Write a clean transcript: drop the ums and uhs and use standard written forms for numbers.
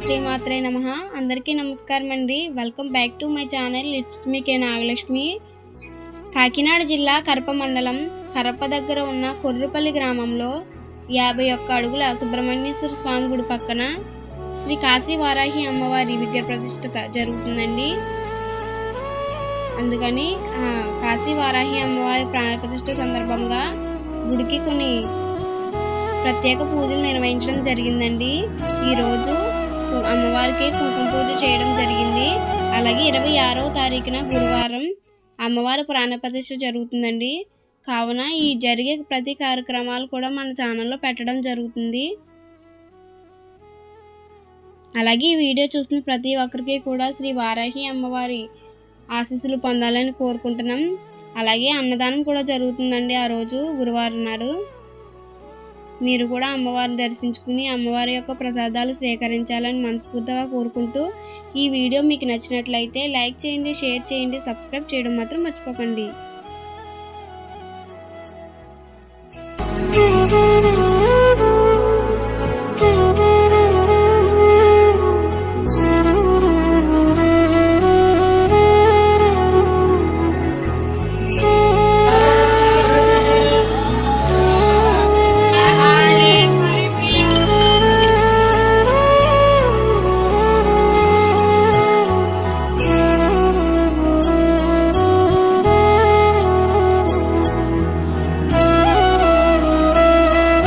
శ్రీమాత్రే నమః. అందరికీ నమస్కారం అండి. Welcome back to my channel. It's me K Nagalakshmi. Kakinada జిల్లా కరప మండలం కరప దగ్గర ఉన్న కొర్రుపల్లి గ్రామంలో 51 అడుగుల సుబ్రహ్మణ్యేశ్వర స్వామి గుడి పక్కన శ్రీ కాశీ వారాహి అమ్మవారి విగ్రహ ప్రతిష్ఠ జరుగుతుందండి. అందుకని కాశీ వారాహి అమ్మవారి ప్రాణ ప్రతిష్ఠ సందర్భంగా గుడికి కొన్ని ప్రత్యేక పూజలు నిర్వహించడం జరిగిందండి. ఈరోజు అమ్మవారికి కుంకుమ పూజ చేయడం జరిగింది. అలాగే 26వ తారీఖున గురువారం అమ్మవారి ప్రాణ ప్రతిష్ఠ జరుగుతుందండి. కావున ఈ జరిగే ప్రతి కార్యక్రమాలు కూడా మన ఛానల్లో పెట్టడం జరుగుతుంది. అలాగే ఈ వీడియో చూస్తున్న ప్రతి ఒక్కరికి కూడా శ్రీ వారాహి అమ్మవారి ఆశీస్సులు పొందాలని కోరుకుంటున్నాం. అలాగే అన్నదానం కూడా జరుగుతుందండి. ఆ రోజు గురువారం నాడు మీరు కూడా అమ్మవారిని దర్శించుకుని అమ్మవారి యొక్క ప్రసాదాలు స్వీకరించాలని మనస్ఫూర్తిగా కోరుకుంటూ, ఈ వీడియో మీకు నచ్చినట్లయితే లైక్ చేయండి, షేర్ చేయండి, సబ్స్క్రైబ్ చేయడం మాత్రం మర్చిపోకండి.